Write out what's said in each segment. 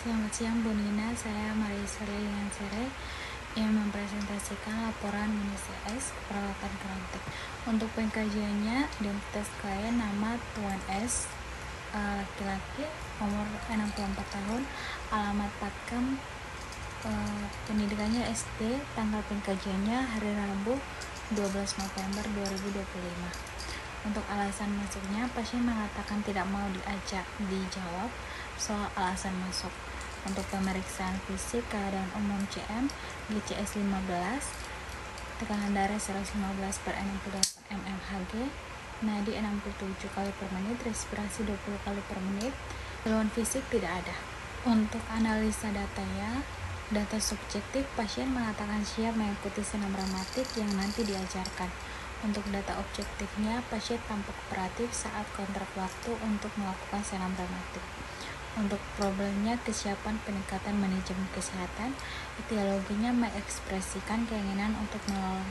Selamat siang Bu Nina, saya Marisa dengan Sere yang mempresentasikan laporan mini CS keperawatan kerontik. Untuk pengkajiannya, identitas klien nama Tuan S, laki-laki, umur 64 tahun, alamat Pakem, pendidikannya SD, tanggal pengkajiannya hari Rabu 12 November 2025. Untuk alasan masuknya, pasien mengatakan tidak mau dijawab soal alasan masuk. Untuk pemeriksaan fisik, keadaan umum CM, GCS 15, tekanan darah 115/68 mmHg, nadi 67 kali per menit, respirasi 20 kali per menit, keluhan fisik tidak ada. Untuk analisa datanya, data subjektif, pasien mengatakan siap mengikuti senam rematik yang nanti diajarkan. Untuk data objektifnya, pasien tampak kooperatif saat kontrak waktu untuk melakukan senam rematik. Untuk problemnya, kesiapan peningkatan manajemen kesehatan, etiologinya mengekspresikan keinginan untuk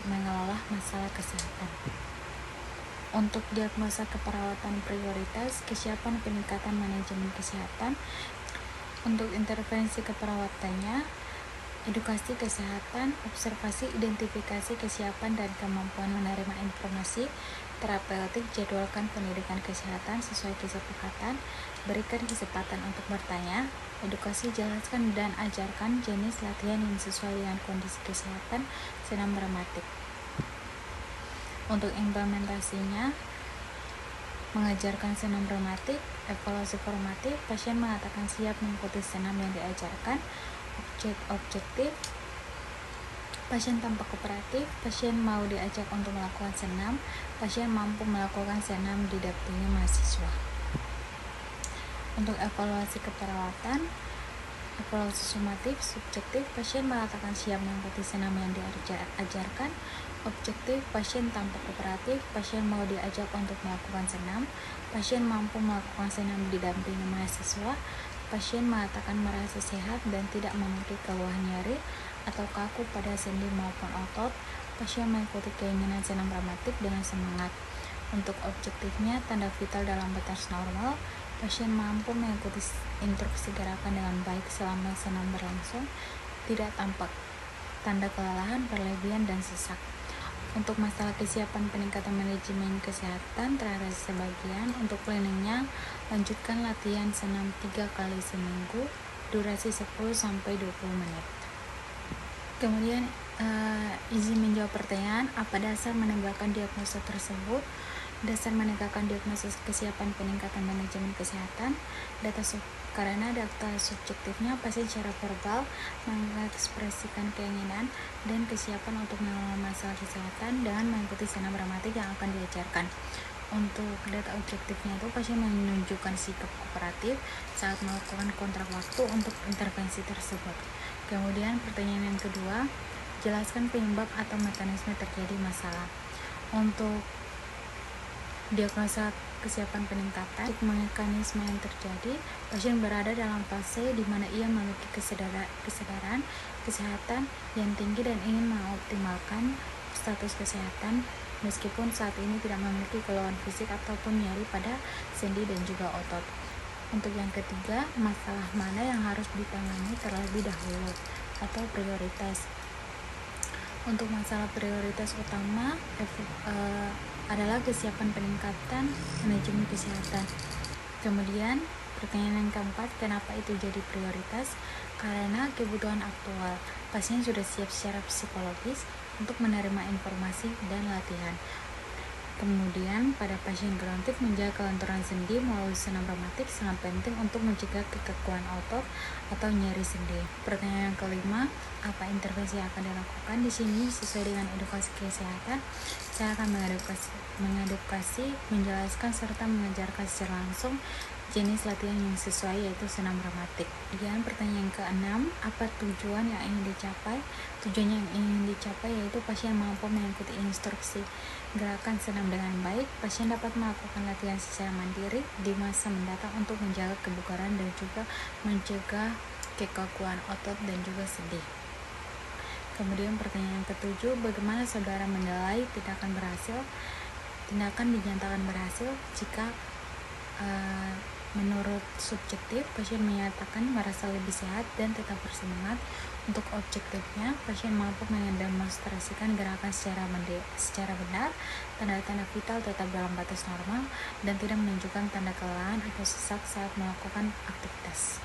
mengelola masalah kesehatan. Untuk diagnosa keperawatan prioritas, kesiapan peningkatan manajemen kesehatan. Untuk intervensi keperawatannya, edukasi kesehatan, observasi, identifikasi kesiapan dan kemampuan menerima informasi, terapeutik, jadwalkan pendidikan kesehatan sesuai kesepakatan, berikan kesempatan untuk bertanya, edukasi, jelaskan dan ajarkan jenis latihan yang sesuai dengan kondisi kesehatan senam rematik. Untuk implementasinya, mengajarkan senam rematik, evaluasi formatif, pasien mengatakan siap mengikuti senam yang diajarkan. Objektif, pasien tampak kooperatif, pasien mau diajak untuk melakukan senam, pasien mampu melakukan senam didampingi mahasiswa. Untuk evaluasi keperawatan, evaluasi sumatif, subjektif, pasien mengatakan siap mengikuti senam yang diajarkan. Objektif, pasien tampak kooperatif, pasien mau diajak untuk melakukan senam, pasien mampu melakukan senam didampingi mahasiswa, pasien mengatakan merasa sehat dan tidak memiliki keluhan nyeri atau kaku pada sendi maupun otot, pasien mengikuti keinginan senam rematik dengan semangat. Untuk objektifnya, tanda vital dalam batas normal, pasien mampu mengikuti instruksi gerakan dengan baik selama senam berlangsung, tidak tampak tanda kelelahan, berlebihan, dan sesak. Untuk masalah kesiapan peningkatan manajemen kesehatan terasa sebagian. Untuk kliniknya, lanjutkan latihan senam 3 kali seminggu, durasi 10-20 menit. Kemudian izin menjawab pertanyaan, apa dasar menegakkan diagnosa tersebut? Dasar menegakkan diagnosa kesiapan peningkatan manajemen kesehatan, karena data subjektifnya pasien secara verbal mengekspresikan keinginan dan kesiapan untuk mengelola masalah kesehatan dengan mengikuti senam rematik yang akan diajarkan. Untuk data objektifnya itu pasien menunjukkan sikap kooperatif saat melakukan kontrak waktu untuk intervensi tersebut. Kemudian pertanyaan yang kedua, jelaskan penyebab atau mekanisme terjadi masalah. Untuk diagnosa kesiapan peningkatan, mekanisme yang terjadi, pasien berada dalam fase di mana ia memiliki kesadaran kesehatan yang tinggi dan ingin mengoptimalkan status kesehatan meskipun saat ini tidak memiliki keluhan fisik ataupun nyeri pada sendi dan juga otot. Untuk yang ketiga, masalah mana yang harus ditangani terlebih dahulu atau prioritas. Untuk masalah prioritas utama adalah kesiapan peningkatan manajemen kesehatan. Kemudian pertanyaan yang keempat, kenapa itu jadi prioritas? Karena kebutuhan aktual, pasien sudah siap secara psikologis untuk menerima informasi dan latihan. Kemudian pada pasien gerontik, menjaga kelenturan sendi melalui senam rematik sangat penting untuk mencegah kekakuan otot atau nyeri sendi. Pertanyaan yang kelima, apa intervensi yang akan dilakukan? Di sini sesuai dengan edukasi kesehatan, saya akan mengedukasi, menjelaskan serta mengajarkan secara langsung jenis latihan yang sesuai, yaitu senam rematik. Kemudian pertanyaan ke-6, apa tujuan yang ingin dicapai? Tujuan yang ingin dicapai yaitu pasien mampu mengikuti instruksi gerakan senam dengan baik. Pasien dapat melakukan latihan secara mandiri di masa mendatang untuk menjaga kebugaran dan juga mencegah kekakuan otot dan juga sendi. Kemudian pertanyaan ke-7, bagaimana saudara menilai tindakan dinyatakan berhasil jika Menurut subjektif, pasien menyatakan merasa lebih sehat dan tetap bersemangat. Untuk objektifnya, pasien mampu mendemonstrasikan gerakan secara benar, tanda-tanda vital tetap dalam batas normal, dan tidak menunjukkan tanda kelelahan atau sesak saat melakukan aktivitas.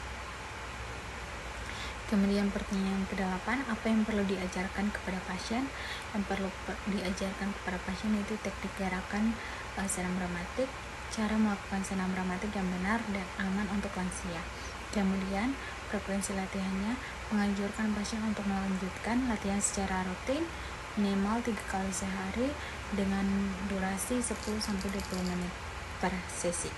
Kemudian pertanyaan ke-8, apa yang perlu diajarkan kepada pasien? Yang perlu diajarkan kepada pasien itu teknik gerakan senam rematik, cara melakukan senam rematik yang benar dan aman untuk lansia. Kemudian frekuensi latihannya menganjurkan pasien untuk melanjutkan latihan secara rutin minimal 3 kali sehari dengan durasi 10-20 menit per sesi.